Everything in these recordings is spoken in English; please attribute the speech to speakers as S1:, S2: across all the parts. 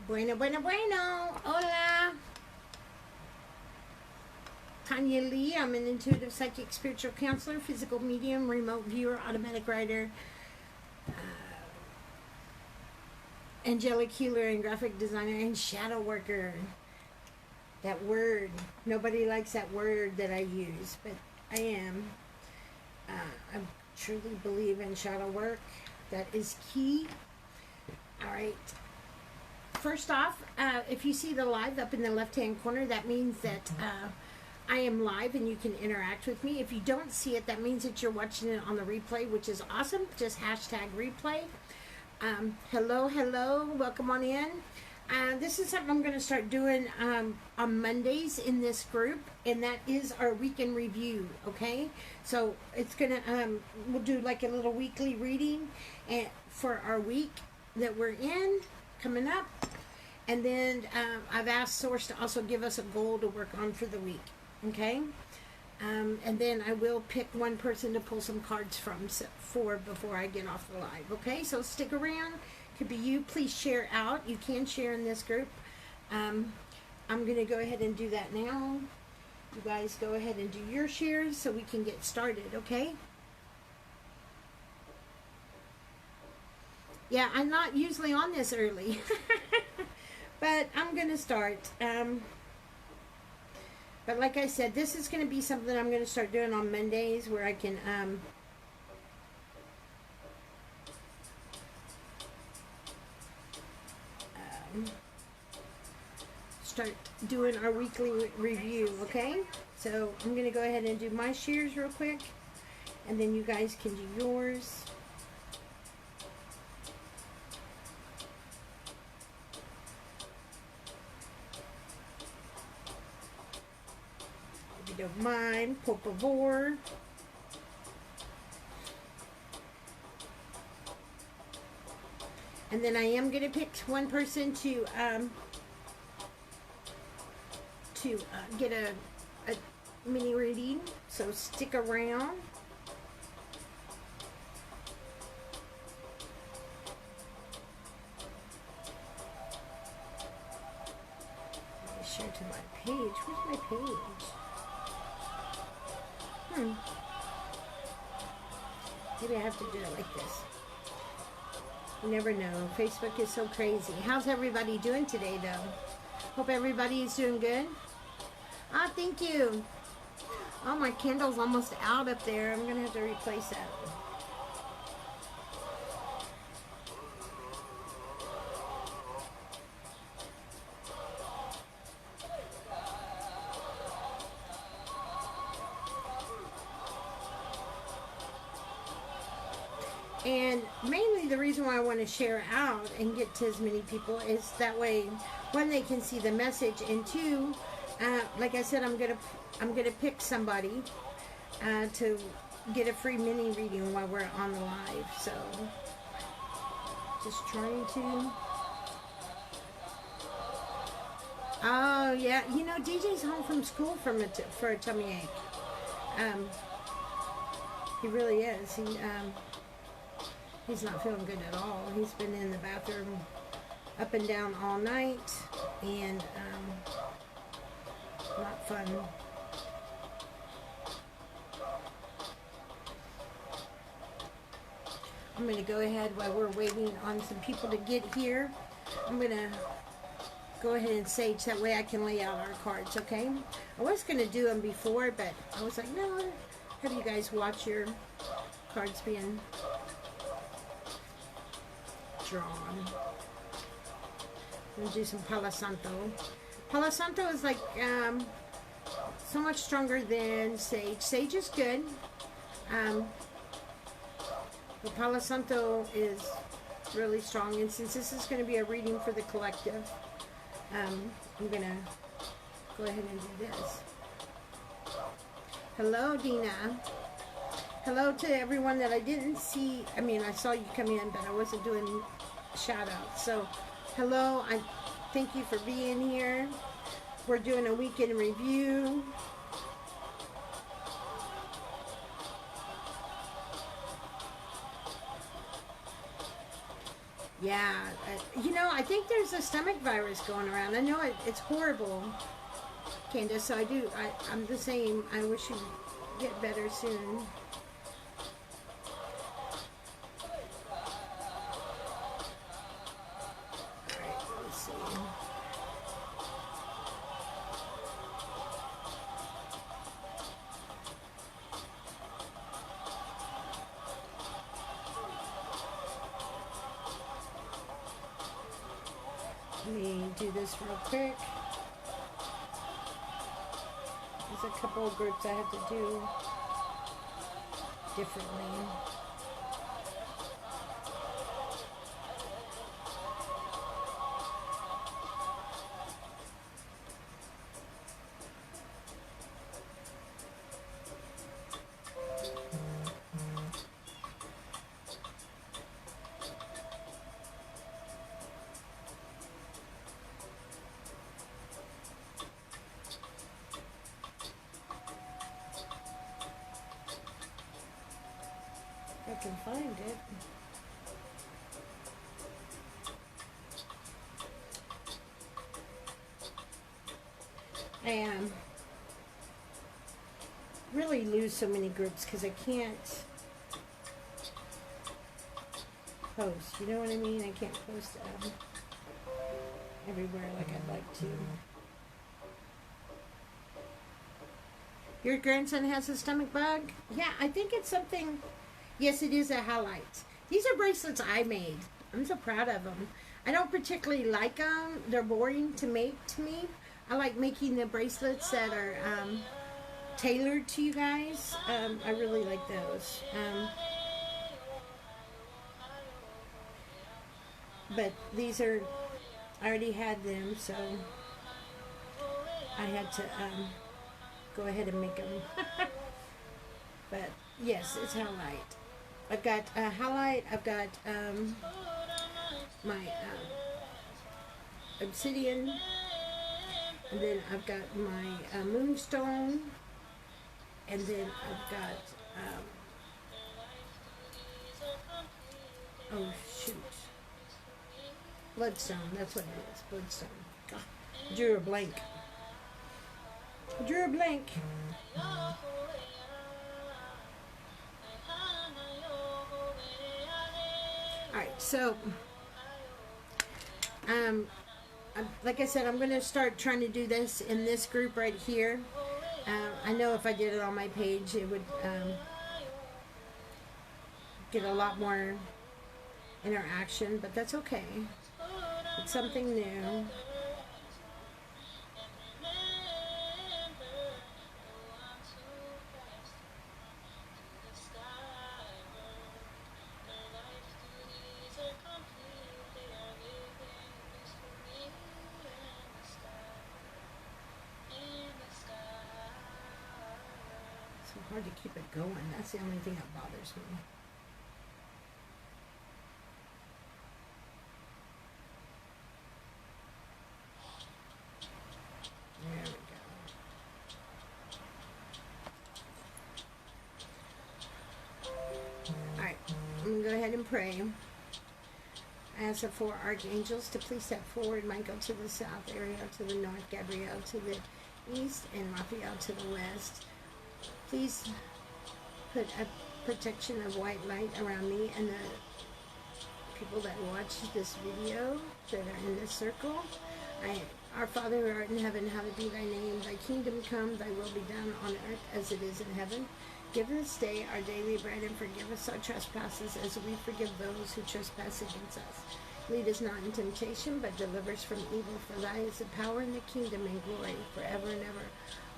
S1: Bueno, bueno, bueno. Hola. Tanya Lee. I'm an intuitive psychic spiritual counselor, physical medium, remote viewer, automatic writer, angelic healer, and graphic designer, and shadow worker. That word. Nobody likes that word that I use, but I am. I truly believe in shadow work. That is key. All right. First off, if you see the live up in the left-hand corner, that means that I am live and you can interact with me. If you don't see it, that means that you're watching it on the replay, which is awesome. Just hashtag replay. Hello, hello. Welcome on in. This is something I'm going to start doing on Mondays in this group, and that is our weekend review, okay? So it's going to, we'll do like a little weekly reading for our week that we're in coming up. And then I've asked Source to also give us a goal to work on for the week, okay? And then I will pick one person to pull some cards from for before I get off the live, okay? So stick around. Could be you. Please share out. You can share in this group. I'm going to go ahead and do that now. You guys go ahead and do your shares so we can get started, okay? Yeah, I'm not usually on this early. But I'm going to start. But like I said, this is going to be something I'm going to start doing on Mondays where I can start doing our weekly review, okay? So I'm going to go ahead and do my shares real quick, and then you guys can do yours. If you don't mind, por favor. And then I am going to pick one person to get a mini reading, so stick around. Let me share to my page. Where's my page? Maybe I have to do it like this. You never know. Facebook is so crazy. How's everybody doing today, though? Hope everybody is doing good. Ah, thank you. Oh, my candle's almost out up there. I'm going to have to replace that. And mainly the reason why I want to share out and get to as many people is that way, one, they can see the message, and two, like I said, I'm gonna pick somebody to get a free mini reading while we're on the live. So just trying to. Oh yeah, you know, DJ's home from school for a tummy ache. He really is. He's not feeling good at all. He's been in the bathroom up and down all night, and not fun. I'm going to go ahead while we're waiting on some people to get here. I'm going to go ahead and sage, that way I can lay out our cards, okay? I was going to do them before, but I was like, no, have you guys watch your cards being drawn. We'll do some Palo Santo. Palo Santo is like so much stronger than sage. Sage is good. But Palo Santo is really strong. And since this is going to be a reading for the collective, I'm going to go ahead and do this. Hello, Dina. Hello to everyone that I didn't see. I mean, I saw you come in, but I wasn't doing shout outs. So, hello. I thank you for being here. We're doing a weekend review. Yeah, you know, I think there's a stomach virus going around. I know it's horrible, Candace. So I'm the same. I wish you get better soon. All right, let's see. Let me do this real quick. There's a couple of groups I have to do differently. I can find it. I really lose so many groups because I can't post. You know what I mean? I can't post everywhere like I'd like to. Your grandson has a stomach bug? Yeah, I think it's something. Yes, it is a highlight. These are bracelets I made. I'm so proud of them. I don't particularly like them. They're boring to make to me. I like making the bracelets that are tailored to you guys. I really like those. But these are, I already had them, so I had to go ahead and make them. But yes, it's highlight. I've got a highlight. I've got my obsidian, and then I've got my moonstone, and then I've got oh shoot, bloodstone. That's what it is, bloodstone. God, drew a blank. Drew a blank. Alright, so like I said, I'm going to start trying to do this in this group right here. I know if I did it on my page, it would get a lot more interaction, but that's okay. It's something new. Hard to keep it going. That's the only thing that bothers me. There we go. Alright, I'm going to go ahead and pray. I ask the four archangels to please step forward. Michael to the south, Ariel to the north, Gabriel to the east, and Raphael to the west. Please put a protection of white light around me and the people that watch this video that are in this circle. Our Father who art in heaven, hallowed be thy name. Thy kingdom come, thy will be done on earth as it is in heaven. Give us this day our daily bread, and forgive us our trespasses as we forgive those who trespass against us. Lead us not in temptation, but deliver us from evil. For thy is the power and the kingdom and glory forever and ever.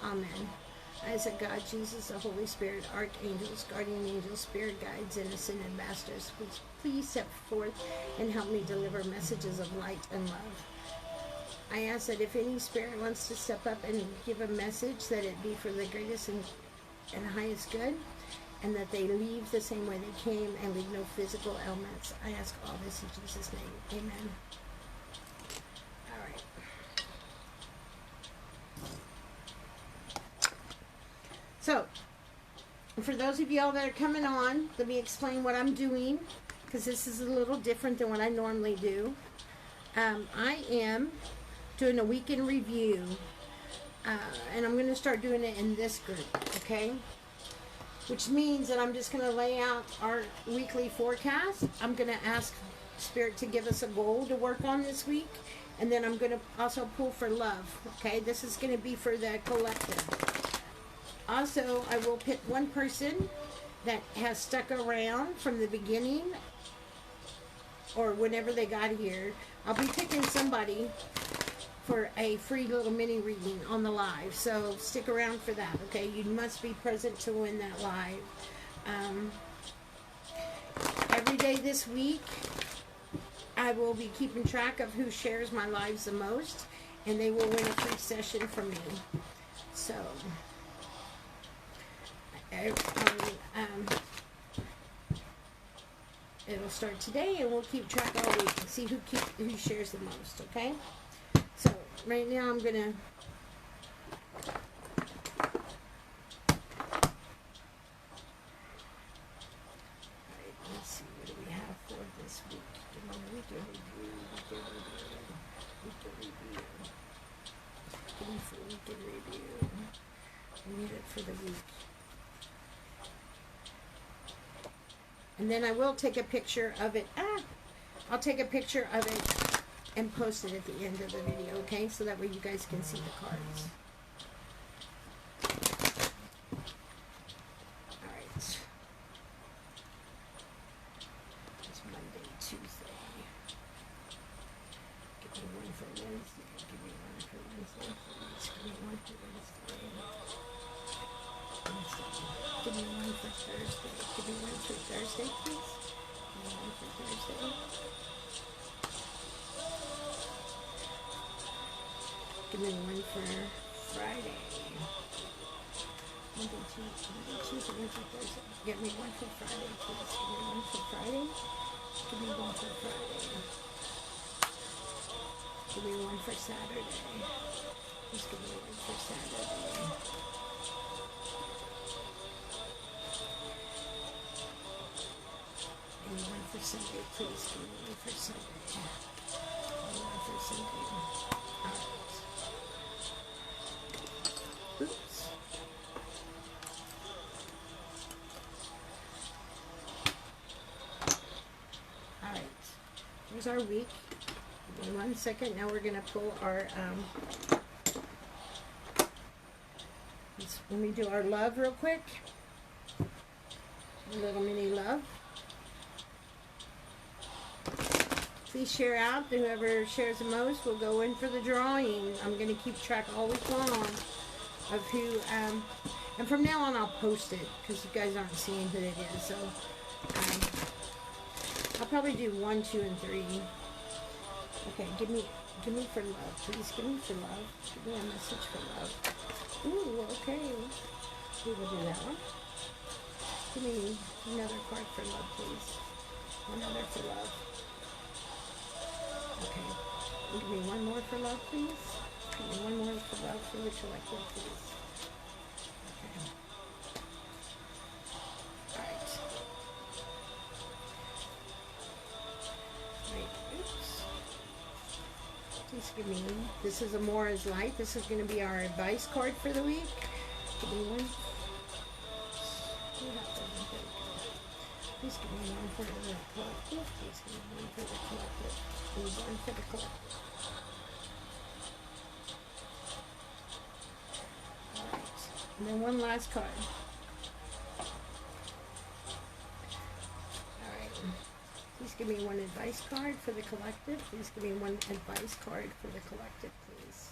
S1: Amen. I said, God, Jesus, the Holy Spirit, archangels, guardian angels, spirit guides, innocent ambassadors, please step forth and help me deliver messages of light and love. I ask that if any spirit wants to step up and give a message, that it be for the greatest and highest good, and that they leave the same way they came and leave no physical ailments. I ask all this in Jesus' name. Amen. All right. So, for those of y'all that are coming on, let me explain what I'm doing, because this is a little different than what I normally do. I am doing a weekend review, and I'm going to start doing it in this group, okay? Which means that I'm just going to lay out our weekly forecast. I'm going to ask Spirit to give us a goal to work on this week, and then I'm going to also pull for love, okay? This is going to be for the collective. Also, I will pick one person that has stuck around from the beginning or whenever they got here. I'll be picking somebody for a free little mini reading on the live, so stick around for that, okay? You must be present to win that live. Every day this week, I will be keeping track of who shares my lives the most, and they will win a free session from me. So, it'll start today, and we'll keep track all week and see who shares the most, okay? So, right now I'm going to let's see, what do we have for this week? Weekend review. Give me for weekend review. We need it for the week. And then I will take a picture of it. I'll take a picture of it and post it at the end of the video, okay? So that way you guys can see the cards. Alright. It's Monday, Tuesday. Give me one for Wednesday. Give me one for Wednesday. Give me one for Wednesday. Give me one for Thursday. Give me one for Thursday, please. Give me one for Thursday. Give me one for Friday. Monday, Tuesday, Wednesday, Thursday. Get me one for Friday, please. Give me one for Friday. Give me one for Friday. Give me one for Saturday. Just give me one for Saturday. Give me one for Sunday, please. Give me one for Sunday. Give me one for Sunday. Alright. Oops. Alright. Here's our week. Give me 1 second. Now we're going to pull our, let me do our love real quick. A little mini love. Please share out. Whoever shares the most will go in for the drawing. I'm going to keep track all week long of who, and from now on I'll post it because you guys aren't seeing who it is. So I'll probably do 1, 2, and 3. Okay, give me for love, please. Give me for love. Give me a message for love. Ooh, okay. We will do that one. Give me another card for love, please. Another for love. Okay. Give me one more for love, please. Give me one more for love for the collective, please. Okay. Alright. Right. Oops. Please give me, this is Amora's Light. This is going to be our advice card for the week. Give me one. Please give me one for the collective. Please give me one for the collective. Please one for the collective. Alright. And then one last card. Alright. Please give me one advice card for the collective. Please give me one advice card for the collective, please.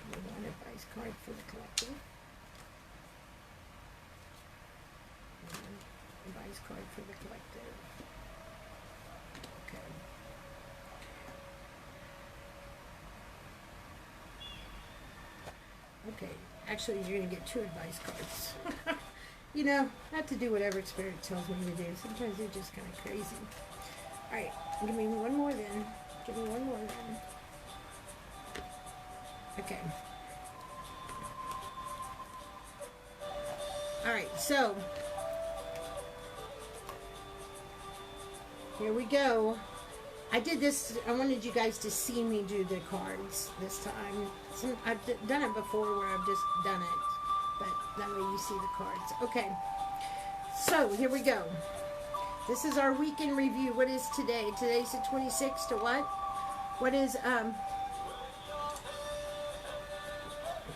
S1: Give me one advice card for the collective. Advice card for the collective. Okay. Okay. Actually, you're going to get 2 advice cards. You know, not to do whatever Spirit tells me to do. Sometimes they're just kind of crazy. Alright. Give me one more then. Give me one more then. Okay. Alright, so Here we go. I did this, I wanted you guys to see me do the cards this time. I've done it before where I've just done it, but that way you see the cards. Okay, so here we go. This is our weekend review. What is today? Today's the 26th to what? What is,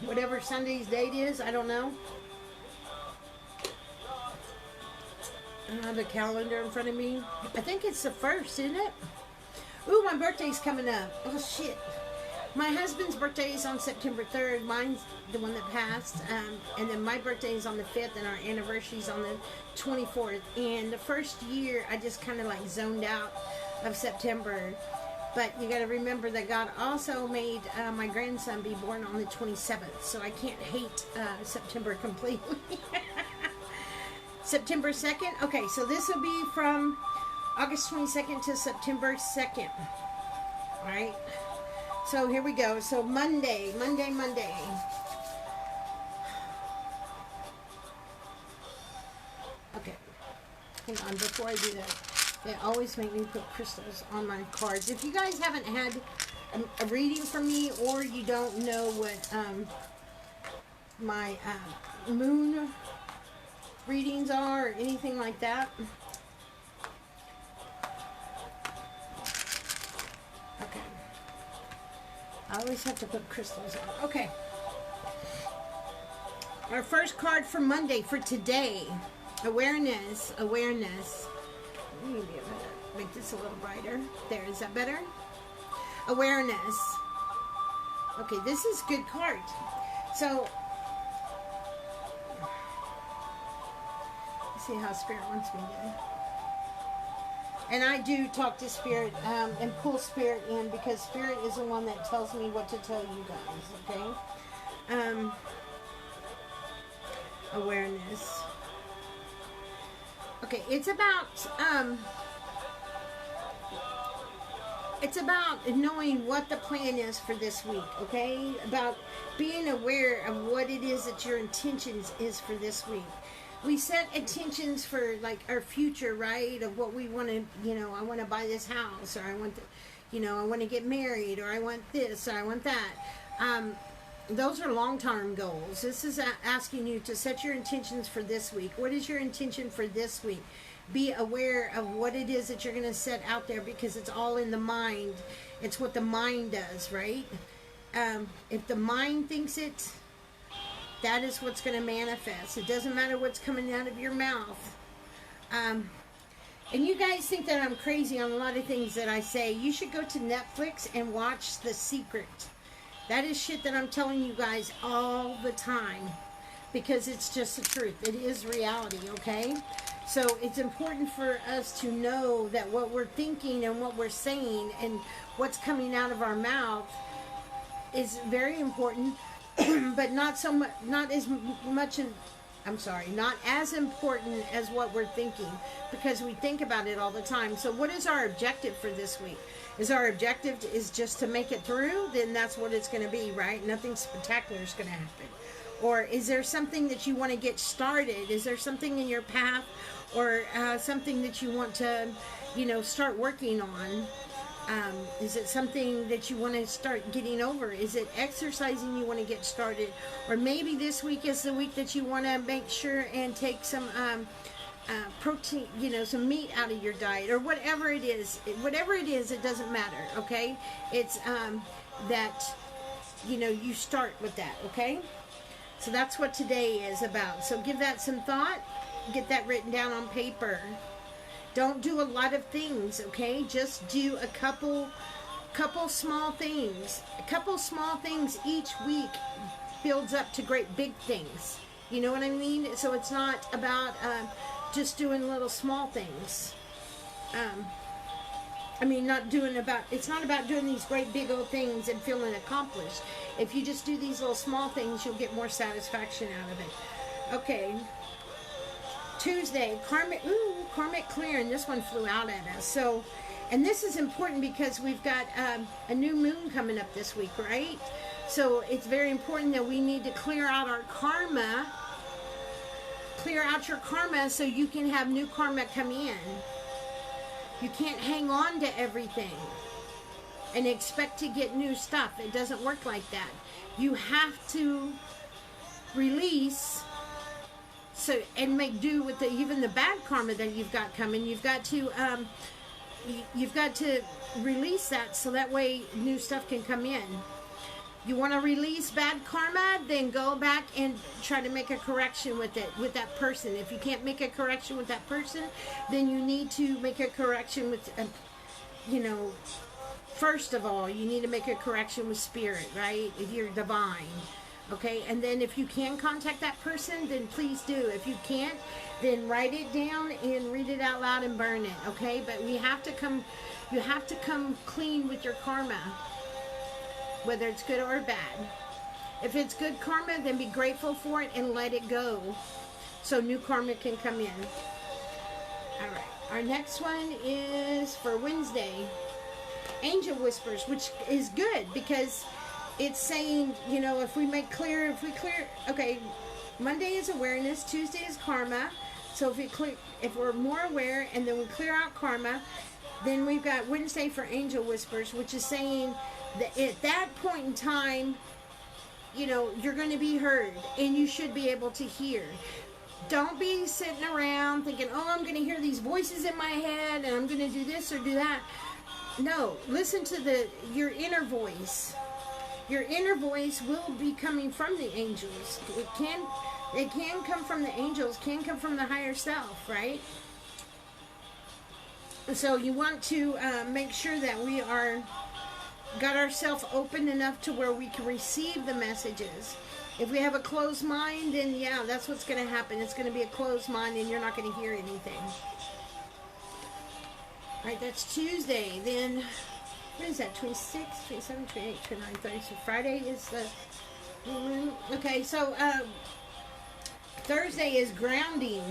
S1: whatever Sunday's date is, I don't know. I don't have a calendar in front of me. I think it's the 1st, isn't it? Ooh, my birthday's coming up. Oh, shit. My husband's birthday is on September 3rd. Mine's the one that passed. And then my birthday is on the 5th, and our anniversary is on the 24th. And the first year, I just kind of like zoned out of September. But you got to remember that God also made my grandson be born on the 27th. So I can't hate September completely. September 2nd. Okay, so this will be from August 22nd to September 2nd. All right. So here we go. So Monday. Okay. Hang on. Before I do that, they always make me put crystals on my cards. If you guys haven't had a reading from me, or you don't know what my moon readings are, or anything like that. Okay. I always have to put crystals on. Okay. Our first card for Monday, for today. Awareness. Let me make this a little brighter. There, is that better? Awareness. Okay, this is a good card. So, let's see how Spirit wants me to. And I do talk to Spirit and pull Spirit in, because Spirit is the one that tells me what to tell you guys, okay? Awareness. Okay, it's about knowing what the plan is for this week, okay? About being aware of what it is that your intentions is for this week. We set intentions for like our future, right? Of what we want to, I want to buy this house, or I want to, I want to get married, or I want this, or I want that. Those are long-term goals. This is asking you to set your intentions for this week. What is your intention for this week? Be aware of what it is that you're going to set out there, because it's all in the mind. It's what the mind does, right? If the mind thinks it, that is what's going to manifest. It doesn't matter what's coming out of your mouth. And you guys think that I'm crazy on a lot of things that I say. You should go to Netflix and watch The Secret. That is shit that I'm telling you guys all the time, because it's just the truth. It is reality, okay? So it's important for us to know that what we're thinking and what we're saying and what's coming out of our mouth is very important, but not so much, not as important as what we're thinking, because we think about it all the time. So what is our objective for this week? Is our objective is just to make it through? Then that's what it's going to be, right? Nothing spectacular is going to happen. Or is there something that you want to get started? Is there something in your path, or something that you want to, start working on? Is it something that you want to start getting over? Is it exercising you want to get started? Or maybe this week is the week that you want to make sure and take some protein, some meat out of your diet, or whatever it is. Whatever it is, it doesn't matter, okay? It's that, you start with that, okay? So that's what today is about. So give that some thought. Get that written down on paper. Don't do a lot of things, okay? Just do a couple small things. A couple small things each week builds up to great big things. You know what I mean? So it's not about just doing little small things. It's not about doing these great big old things and feeling accomplished. If you just do these little small things, you'll get more satisfaction out of it. Okay. Tuesday, karmic clearing. This one flew out at us. So, and this is important because we've got a new moon coming up this week, right? So it's very important that we need to clear out our karma. Clear out your karma so you can have new karma come in. You can't hang on to everything and expect to get new stuff. It doesn't work like that. You have to release, so, and make do with even the bad karma that you've got coming. You've got to release that, so that way new stuff can come in. You want to release bad karma, then go back and try to make a correction with it, with that person. If you can't make a correction with that person, then you need to make a correction with, first of all, you need to make a correction with spirit, right? If you're divine. Okay, and then if you can contact that person, then please do. If you can't, then write it down and read it out loud and burn it. Okay, but you have to come clean with your karma, whether it's good or bad. If it's good karma, then be grateful for it and let it go, so new karma can come in. All right, our next one is for Wednesday, Angel Whispers, which is good because it's saying, if we clear, okay, Monday is awareness, Tuesday is karma. So if we're more aware and then we clear out karma, then we've got Wednesday for Angel Whispers, which is saying that at that point in time, you're going to be heard and you should be able to hear. Don't be sitting around thinking, oh, I'm going to hear these voices in my head and I'm going to do this or do that. No, listen to your inner voice. Your inner voice will be coming from the angels. It can come from the angels, can come from the higher self, right? So you want to make sure that we got ourselves open enough to where we can receive the messages. If we have a closed mind, then yeah, that's what's going to happen. It's going to be a closed mind and you're not going to hear anything. All right, that's Tuesday. Then what is that, 26, 27, 28, 29, 30, so Friday is the okay, so Thursday is grounding.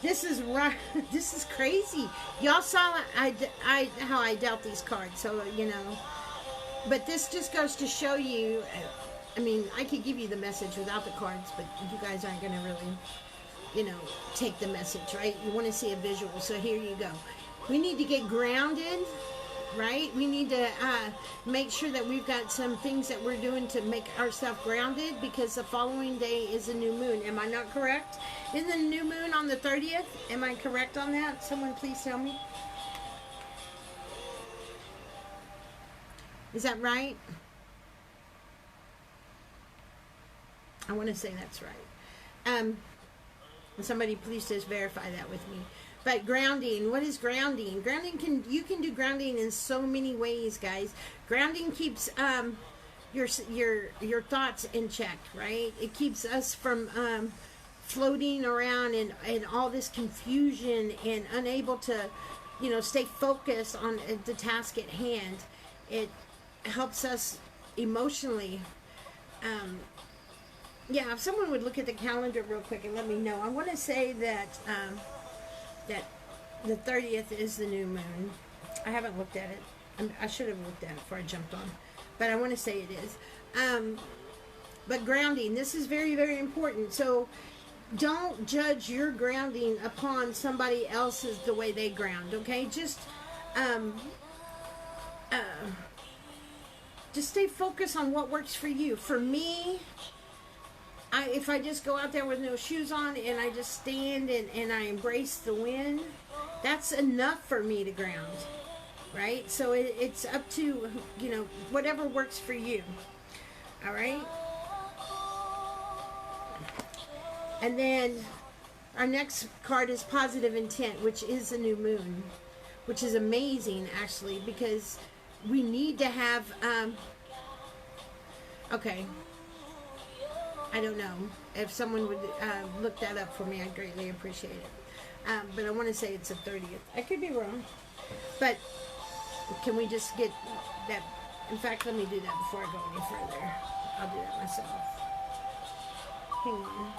S1: This is crazy. Y'all saw how I dealt these cards, so but this just goes to show you, I mean, I could give you the message without the cards, but you guys aren't going to really take the message, right? You want to see a visual, so here you go. We need to get grounded, right? We need to make sure that we've got some things that we're doing to make ourselves grounded, because the following day is a new moon. Am I not correct? Isn't the new moon on the 30th? Am I correct on that? Someone please tell me. Is that right? I want to say that's right. Somebody please just verify that with me. But grounding, what is grounding? You can do grounding in so many ways, guys. Grounding keeps your thoughts in check, right? It keeps us from floating around and all this confusion and unable to, stay focused on the task at hand. It helps us emotionally. Yeah, if someone would look at the calendar real quick and let me know. I want to say that that the 30th is the new moon. I haven't looked at it. I should have looked at it before I jumped on. But I want to say it is. But grounding, this is very, very important. So don't judge your grounding upon somebody else's, the way they ground, okay? Just stay focused on what works for you. For me, if I just go out there with no shoes on and I just stand and I embrace the wind, that's enough for me to ground, right? So it's up to, whatever works for you, all right? And then our next card is positive intent, which is a new moon, which is amazing, actually, because we need to have, okay, I don't know. If someone would look that up for me, I'd greatly appreciate it. But I want to say it's the 30th. I could be wrong. But can we just get that? In fact, let me do that before I go any further. I'll do that myself. Hang on.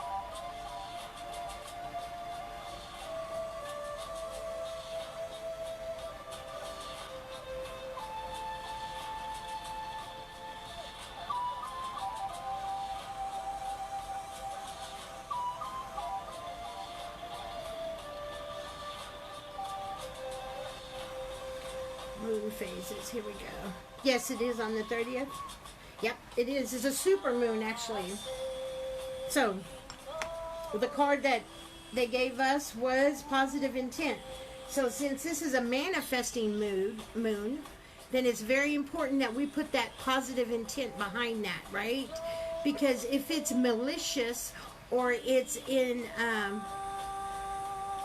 S1: phases. Here we go. Yes, it is on the 30th. Yep, it is. It's a super moon, actually. So, the card that they gave us was positive intent. So since this is a manifesting moon, then it's very important that we put that positive intent behind that, right? Because if it's malicious or it's in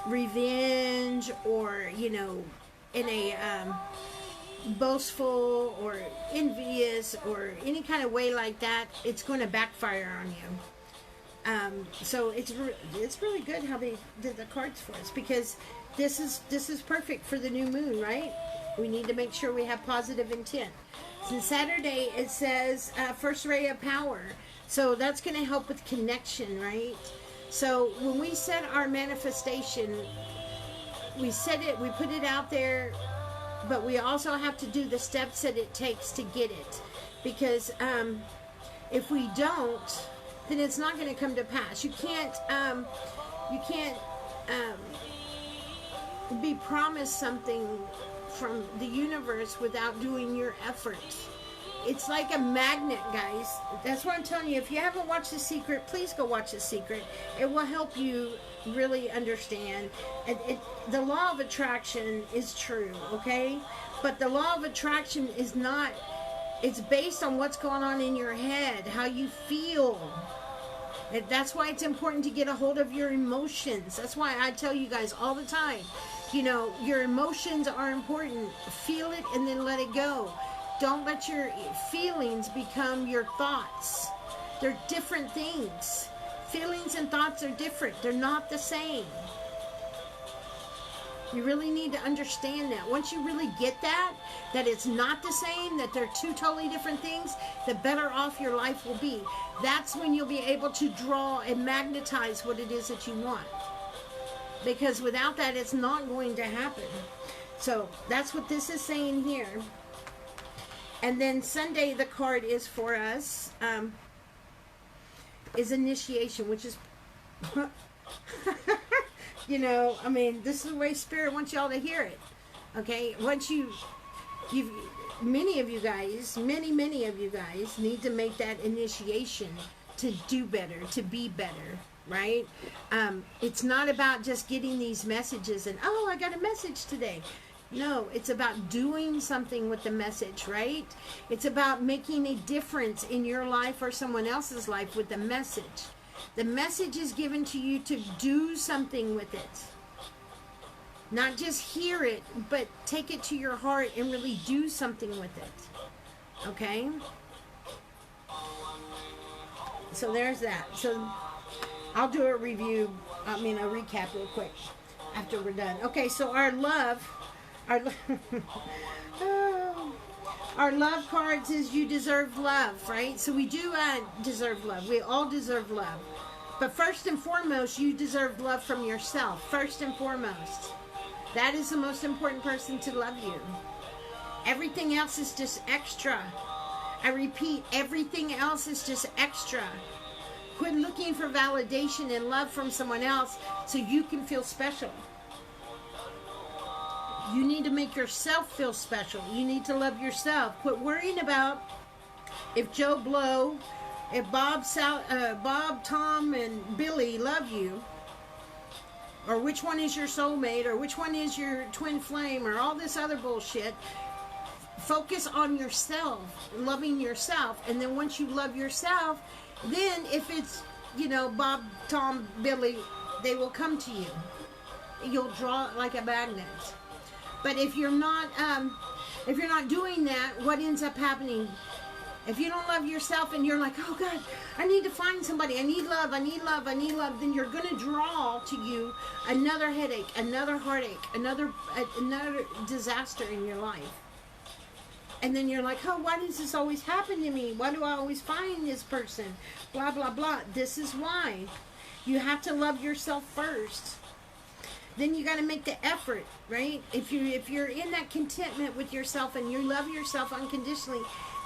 S1: revenge or, you know, in a boastful or envious or any kind of way like that, it's going to backfire on you. So it's really good how they did the cards for us, because this is perfect for the new moon, right? We need to make sure we have positive intent. Since Saturday, it says first ray of power, so that's going to help with connection, right? So when we set our manifestation, we set it, we put it out there, but we also have to do the steps that it takes to get it, because if we don't, then it's not going to come to pass. You can't be promised something from the universe without doing your efforts. It's like a magnet, guys. That's what I'm telling you. If you haven't watched The Secret, please go watch The Secret. It will help you really understand. The law of attraction is true, okay? But the law of attraction is not, it's based on what's going on in your head, how you feel. And that's why it's important to get a hold of your emotions. That's why I tell you guys all the time, you know, your emotions are important. Feel it and then let it go. Don't let your feelings become your thoughts. They're different things. Feelings and thoughts are different. They're not the same. You really need to understand that. Once you really get that it's not the same, that they're two totally different things, the better off your life will be. That's when you'll be able to draw and magnetize what it is that you want. Because without that, it's not going to happen. So that's what this is saying here. And then Sunday, the card is for us, is initiation, which is... You know, I mean, this is the way Spirit wants y'all to hear it. Okay? Once many of you guys need to make that initiation to do better, to be better, right? It's not about just getting these messages and, oh, I got a message today. No, it's about doing something with the message, right? It's about making a difference in your life or someone else's life with the message. The message is given to you to do something with it. Not just hear it, but take it to your heart and really do something with it. Okay? So there's that. So I'll do a recap real quick after we're done. Okay, so our love cards is you deserve love, right? So we do deserve love. We all deserve love. But first and foremost, you deserve love from yourself. First and foremost. That is the most important person to love you. Everything else is just extra. I repeat, everything else is just extra. Quit looking for validation and love from someone else so you can feel special. You need to make yourself feel special. You need to love yourself. Quit worrying about if Joe Blow, if Bob, Tom, and Billy love you, or which one is your soulmate, or which one is your twin flame, or all this other bullshit. Focus on yourself, loving yourself, and then once you love yourself, then if it's, you know, Bob, Tom, Billy, they will come to you. You'll draw it like a magnet. But if you're not doing that, what ends up happening? If you don't love yourself and you're like, oh God, I need to find somebody, I need love, I need love, I need love, then you're going to draw to you another headache, another heartache, another disaster in your life. And then you're like, oh, why does this always happen to me? Why do I always find this person? Blah, blah, blah. This is why. You have to love yourself first. Then you got to make the effort, right? If you're in that contentment with yourself and you love yourself unconditionally,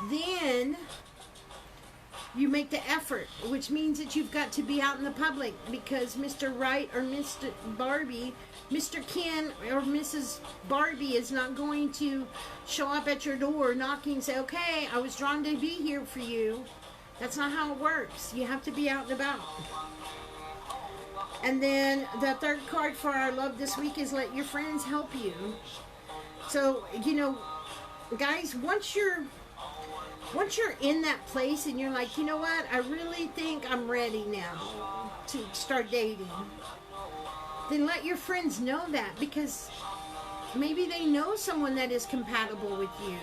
S1: then you make the effort, which means that you've got to be out in the public, because Mr. Right or Mr. Barbie, Mr. Ken or Mrs. Barbie is not going to show up at your door knocking and say, okay, I was drawn to be here for you. That's not how it works. You have to be out and about. And then the third card for our love this week is let your friends help you. So, you know, guys, once you're in that place and you're like, you know what, I really think I'm ready now to start dating, then let your friends know that, because maybe they know someone that is compatible with you.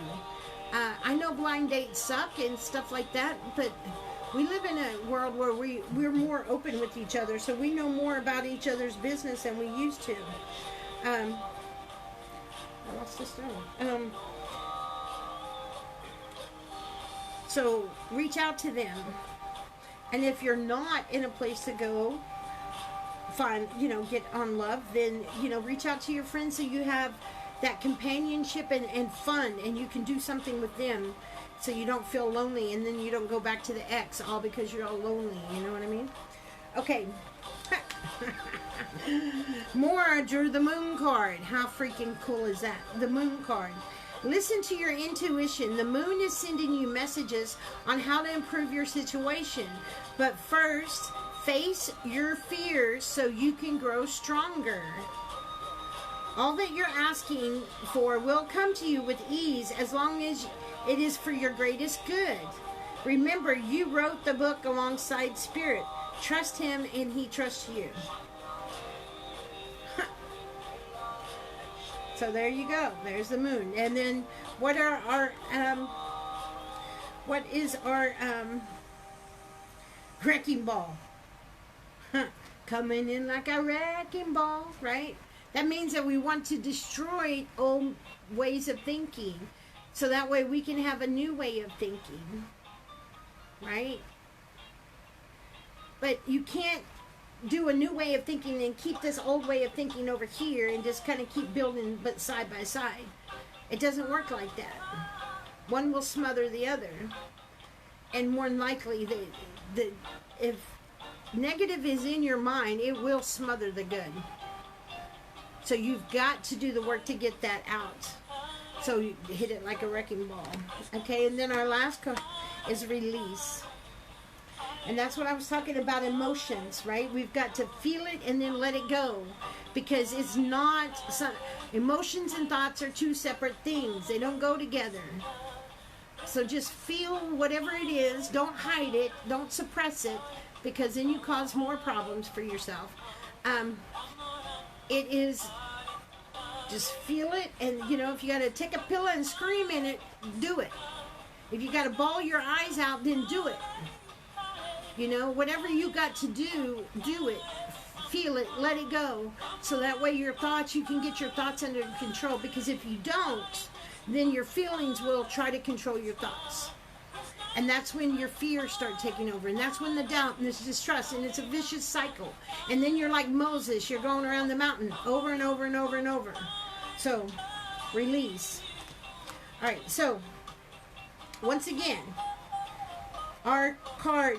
S1: I know blind dates suck and stuff like that, but we live in a world where we're more open with each other, so we know more about each other's business than we used to. I lost this down. So reach out to them, and if you're not in a place to go find, you know, get on love, then, you know, reach out to your friends so you have that companionship and fun, and you can do something with them so you don't feel lonely, and then you don't go back to the ex all because you're all lonely. You know what I mean? Okay. More, I drew the moon card. How freaking cool is that? The moon card. Listen to your intuition. The moon is sending you messages on how to improve your situation. But first, face your fears so you can grow stronger. All that you're asking for will come to you with ease as long as it is for your greatest good. Remember, you wrote the book alongside Spirit. Trust him and he trusts you. So there you go. There's the moon. And then what are our what is our wrecking ball? Coming in like a wrecking ball, right? That means that we want to destroy old ways of thinking, so that way we can have a new way of thinking, right? But you can't do a new way of thinking and keep this old way of thinking over here and just kind of keep building but side by side. It doesn't work like that. One will smother the other. And more than likely, if negative is in your mind, it will smother the good. So you've got to do the work to get that out. So you hit it like a wrecking ball. Okay, and then our last card is release. And that's what I was talking about, emotions, right? We've got to feel it and then let it go. Because it's not, emotions and thoughts are two separate things. They don't go together. So just feel whatever it is. Don't hide it. Don't suppress it. Because then you cause more problems for yourself. It is, just feel it. And, you know, if you got to take a pillow and scream in it, do it. If you got to bawl your eyes out, then do it. You know, whatever you got to do, do it. Feel it, let it go. So that way your thoughts, you can get your thoughts under control. Because if you don't, then your feelings will try to control your thoughts. And that's when your fears start taking over. And that's when the doubt and this distrust, and it's a vicious cycle. And then you're like Moses, you're going around the mountain over and over and over and over. So, release. All right, so, once again, our card,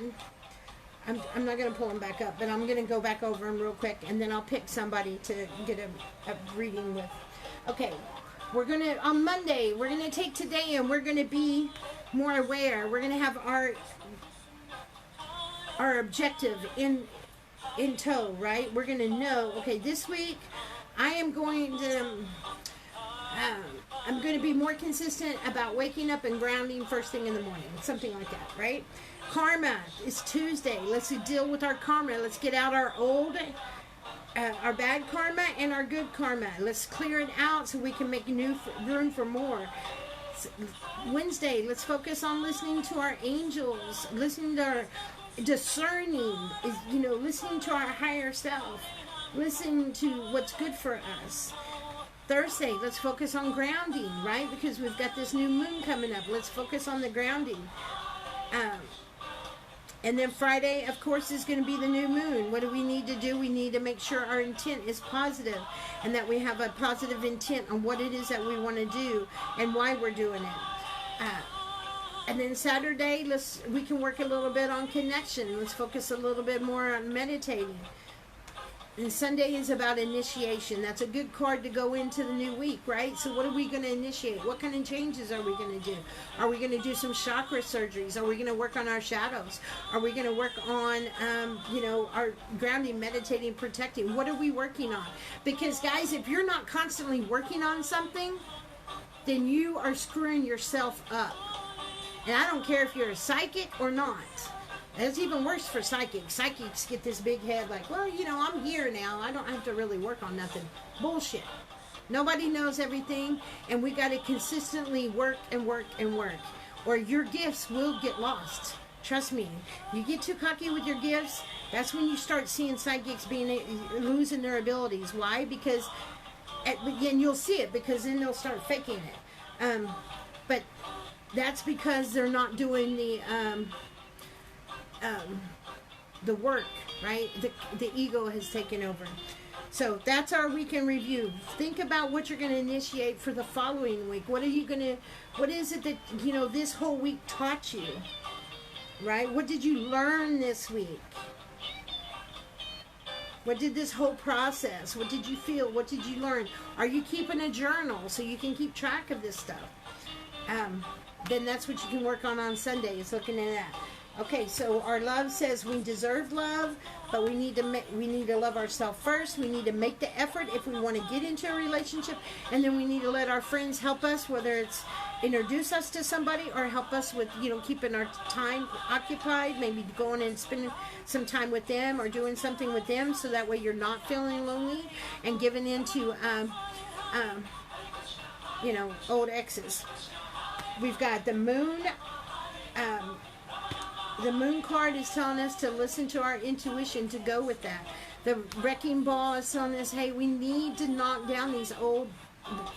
S1: I'm not going to pull them back up, but I'm going to go back over them real quick, and then I'll pick somebody to get a reading with. Okay, we're going to, on Monday, we're going to take today and we're going to be more aware. We're going to have our objective in tow, right? We're going to know, okay, this week I am going to, I'm going to be more consistent about waking up and grounding first thing in the morning, something like that, right? Karma is Tuesday. Let's deal with our karma. Let's get out our old, our bad karma and our good karma. Let's clear it out so we can make room for more. Wednesday, let's focus on listening to our angels, listening to our discerning, you know, listening to our higher self, listening to what's good for us. Thursday, let's focus on grounding, right? Because we've got this new moon coming up. Let's focus on the grounding. And then Friday, of course, is going to be the new moon. What do we need to do? We need to make sure our intent is positive and that we have a positive intent on what it is that we want to do and why we're doing it. And then Saturday, we can work a little bit on connection. Let's focus a little bit more on meditating. And Sunday is about initiation. That's a good card to go into the new week, right? So what are we going to initiate? What kind of changes are we going to do? Are we going to do some chakra surgeries? Are we going to work on our shadows? Are we going to work on, our grounding, meditating, protecting? What are we working on? Because, guys, if you're not constantly working on something, then you are screwing yourself up. And I don't care if you're a psychic or not. It's even worse for psychics. Psychics get this big head like, well, I'm here now. I don't have to really work on nothing. Bullshit. Nobody knows everything, and we got to consistently work and work and work, or your gifts will get lost. Trust me. You get too cocky with your gifts, that's when you start seeing psychics losing their abilities. Why? Because, and you'll see it, because then they'll start faking it. But that's because they're not doing the work, right? The ego has taken over. So that's our weekend review. Think about what you're going to initiate for the following week. What is it that, this whole week taught you, right? What did you learn this week? What did this whole process, what did you feel? What did you learn? Are you keeping a journal so you can keep track of this stuff? Then that's what you can work on Sunday, is looking at that. Okay, so our love says we deserve love, but we need to love ourselves first. We need to make the effort if we want to get into a relationship, and then we need to let our friends help us, whether it's introduce us to somebody or help us with, keeping our time occupied, maybe going and spending some time with them or doing something with them, so that way you're not feeling lonely and giving into, old exes. We've got the moon. The moon card is telling us to listen to our intuition, to go with that. The wrecking ball is telling us, hey, we need to knock down these old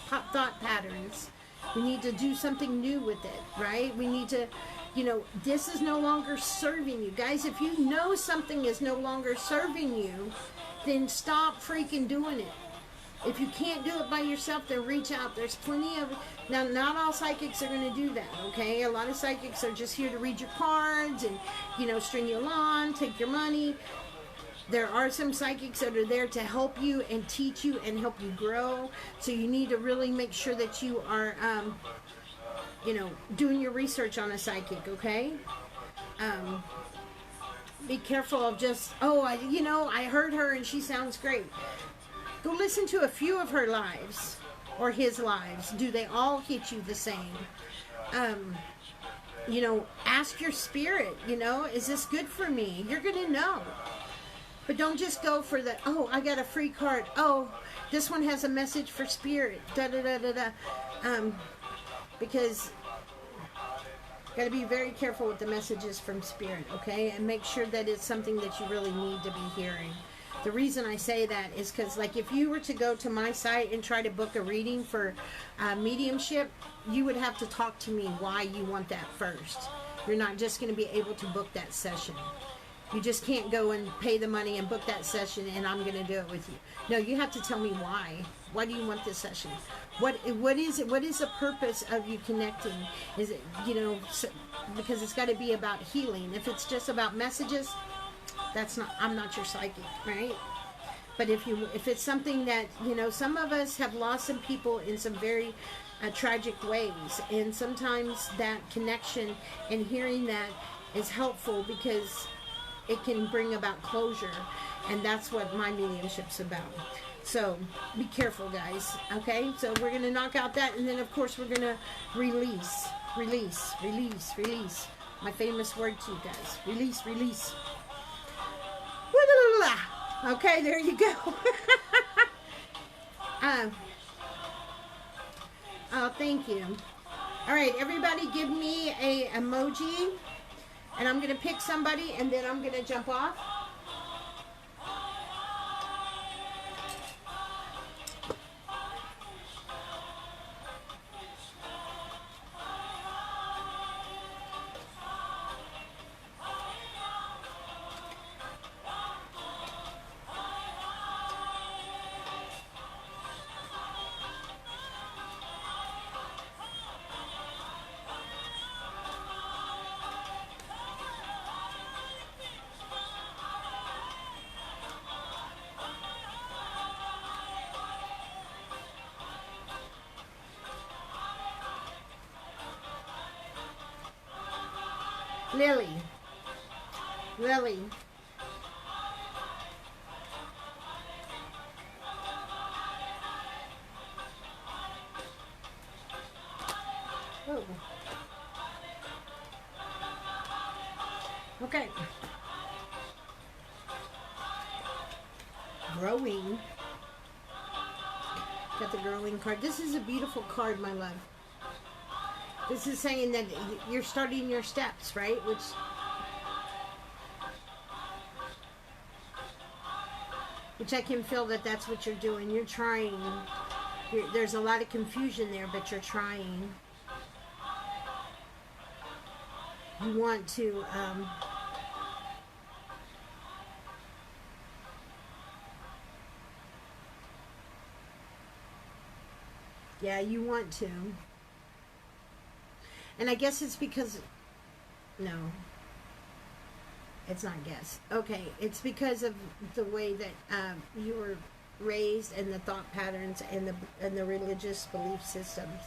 S1: thought patterns. We need to do something new with it, right? We need to, this is no longer serving you. Guys, if you know something is no longer serving you, then stop freaking doing it. If you can't do it by yourself, then reach out. There's plenty of... Now, not all psychics are going to do that, okay? A lot of psychics are just here to read your cards and, string you along, take your money. There are some psychics that are there to help you and teach you and help you grow. So you need to really make sure that you are, doing your research on a psychic, okay? Be careful of just, I heard her and she sounds great. Go listen to a few of her lives or his lives. Do they all hit you the same? Ask your spirit, is this good for me? You're going to know. But don't just go for the, I got a free card. This one has a message for spirit. Because got to be very careful with the messages from spirit, okay? And make sure that it's something that you really need to be hearing. The reason I say that is because, like, if you were to go to my site and try to book a reading for mediumship, you would have to talk to me why you want that first. You're not just going to be able to book that session. You just can't go and pay the money and book that session and I'm going to do it with you. No, you have to tell me why. Why do you want this session? What is it? What is the purpose of you connecting? Is it, because it's got to be about healing. If it's just about messages, I'm not your psychic, right? But if it's something that, some of us have lost some people in some very tragic ways, and sometimes that connection and hearing that is helpful because it can bring about closure, and that's what my mediumship's about. So be careful, guys, okay? So we're going to knock out that, and then of course we're going to release. My famous word to you guys. Release. Okay, there you go. Thank you. All right, everybody give me a emoji, and I'm going to pick somebody, and then I'm going to jump off. Lily. Lily. Oh. Okay. Growing. Got the growing card. This is a beautiful card, my love. This is saying that you're starting your steps, right? Which I can feel that that's what you're doing. You're trying. There's a lot of confusion there, but you're trying. You want to yeah, you want to. And I guess it's because, no, it's not guess. Okay, it's because of the way that you were raised and the thought patterns and the religious belief systems.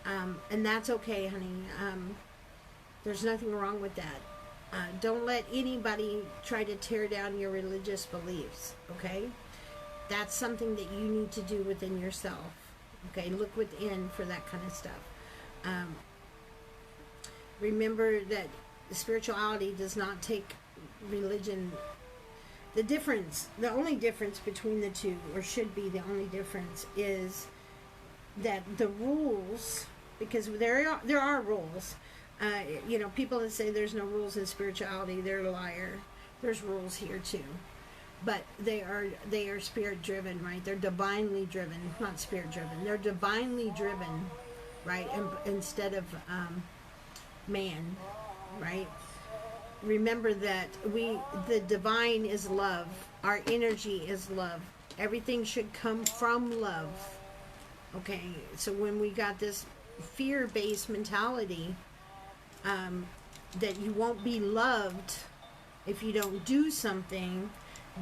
S1: And that's okay, honey. There's nothing wrong with that. Don't let anybody try to tear down your religious beliefs, okay? That's something that you need to do within yourself, okay? Look within for that kind of stuff. Remember that spirituality does not take religion. The only difference between the two, or should be the only difference, is that the rules, because there are rules. You know, people that say there's no rules in spirituality, they're a liar. There's rules here too, but they are spirit driven, right? They're divinely driven, not spirit driven. They're divinely driven, right? And instead of man, right? Remember that the divine is love. Our energy is love. Everything should come from love. Okay, so when we got this fear-based mentality, that you won't be loved if you don't do something,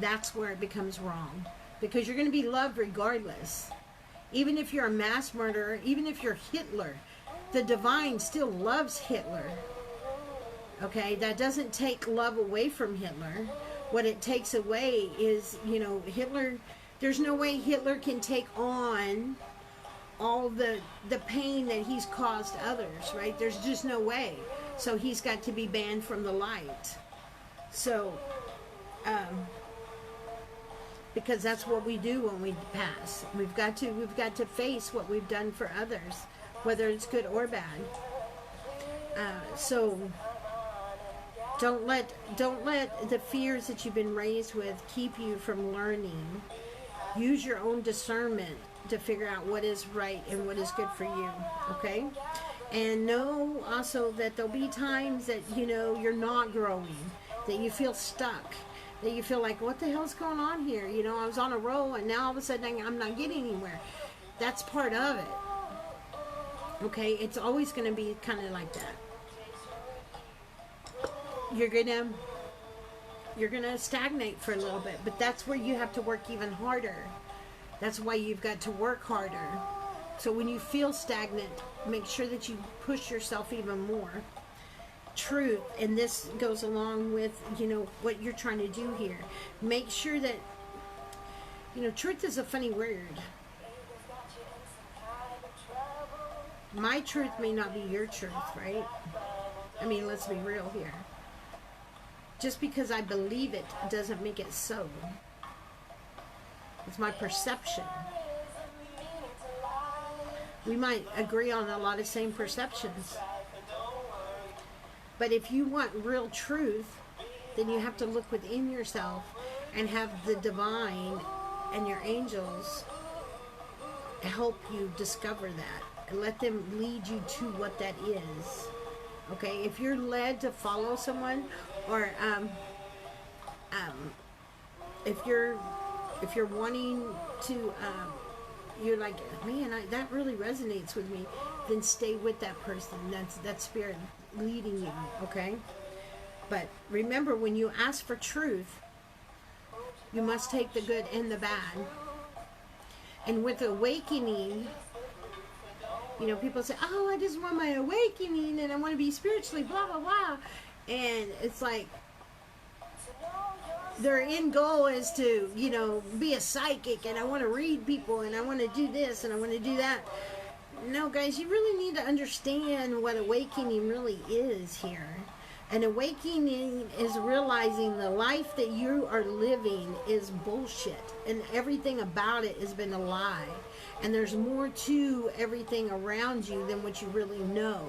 S1: that's where it becomes wrong. Because you're going to be loved regardless. Even if you're a mass murderer, even if you're Hitler, the divine still loves Hitler. Okay, that doesn't take love away from Hitler. What it takes away is, you know, Hitler, there's no way Hitler can take on all the pain that he's caused others, right? There's just no way. So he's got to be banned from the light. So, because that's what we do when we pass. We've got to face what we've done for others, whether it's good or bad. So don't let the fears that you've been raised with keep you from learning. Use your own discernment to figure out what is right and what is good for you, okay? And know also that there'll be times that, you know, you're not growing, that you feel stuck, that you feel like, what the hell's going on here? You know, I was on a roll and now all of a sudden I'm not getting anywhere. That's part of it, okay? It's always going to be kind of like that. You're gonna stagnate for a little bit, but that's where you have to work even harder. That's why you've got to work harder. So when you feel stagnant, make sure that you push yourself even more. Truth, and this goes along with, you know, what you're trying to do here. Make sure that, you know, truth is a funny word. My truth may not be your truth, right? I mean, let's be real here. Just because I believe it doesn't make it so. It's my perception. We might agree on a lot of same perceptions. But if you want real truth, then you have to look within yourself and have the divine and your angels help you discover that. And let them lead you to what that is. Okay? If you're led to follow someone, or if you're wanting to, you're like, man, that really resonates with me, then stay with that person. That's spirit leading you, okay? But remember, when you ask for truth, you must take the good and the bad. And with awakening, you know, people say, oh, I just want my awakening and I want to be spiritually blah, blah, blah. And it's like their end goal is to, you know, be a psychic, and I want to read people, and I want to do this, and I want to do that. No, guys, you really need to understand what awakening really is here. And awakening is realizing the life that you are living is bullshit, and everything about it has been a lie. And there's more to everything around you than what you really know.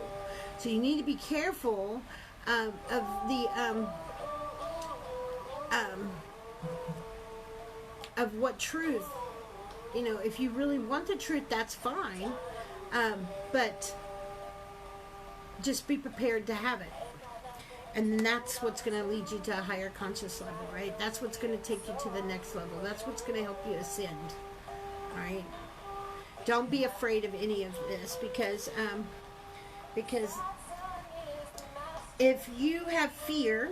S1: So you need to be careful of what truth. You know, if you really want the truth, that's fine. But just be prepared to have it. And that's what's going to lead you to a higher conscious level, right? That's what's going to take you to the next level. That's what's going to help you ascend, all right? Don't be afraid of any of this, because if you have fear,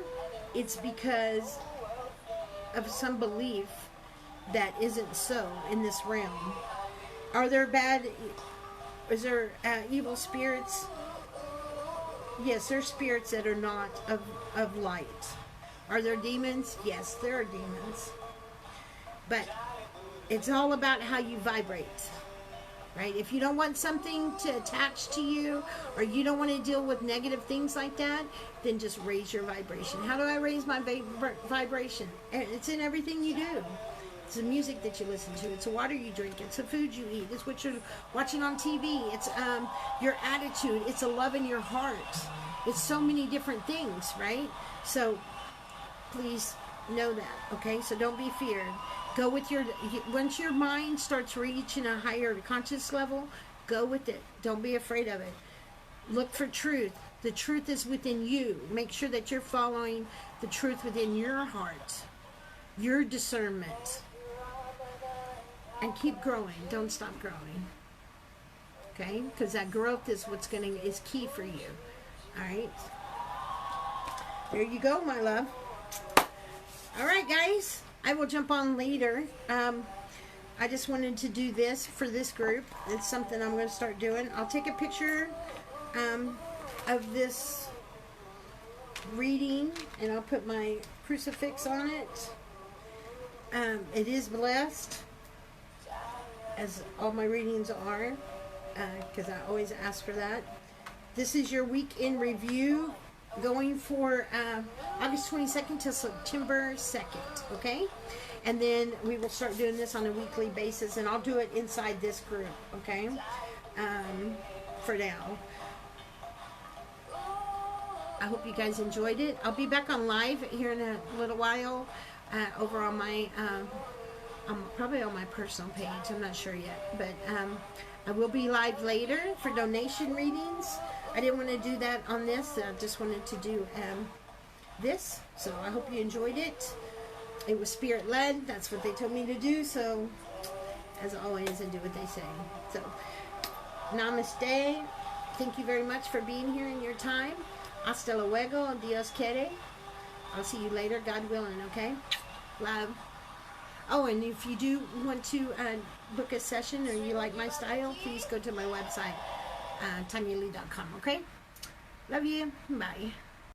S1: it's because of some belief that isn't so in this realm. Are there is there evil spirits? Yes, there are spirits that are not of light. Are there demons? Yes, there are demons. But it's all about how you vibrate, right? If you don't want something to attach to you, or you don't want to deal with negative things like that, then just raise your vibration. How do I raise my vibration? It's in everything you do. It's the music that you listen to. It's the water you drink. It's the food you eat. It's what you're watching on TV. It's your attitude. It's the love in your heart. It's so many different things, right? So please know that, okay? So don't be feared. Go with once your mind starts reaching a higher conscious level, go with it. Don't be afraid of it. Look for truth. The truth is within you. Make sure that you're following the truth within your heart, your discernment. And keep growing. Don't stop growing. Okay? Because that growth is is key for you. Alright? There you go, my love. Alright, guys. I will jump on later. I just wanted to do this for this group. It's something I'm going to start doing. I'll take a picture of this reading, and I'll put my crucifix on it. It is blessed, as all my readings are, because I always ask for that. This is your week in review, going for August 22nd to September 2nd, okay? And then we will start doing this on a weekly basis, and I'll do it inside this group, okay? For now. I hope you guys enjoyed it. I'll be back on live here in a little while, over on my, probably on my personal page. I'm not sure yet, but I will be live later for donation readings. I didn't want to do that on this. I just wanted to do this. So I hope you enjoyed it. It was spirit-led. That's what they told me to do. So, as always, I do what they say. So, namaste. Thank you very much for being here in your time. Hasta luego. Dios quiere. I'll see you later, God willing, okay? Love. Oh, and if you do want to book a session, or you like my style, please go to my website, TanyaLee.com, okay? Love you. Bye.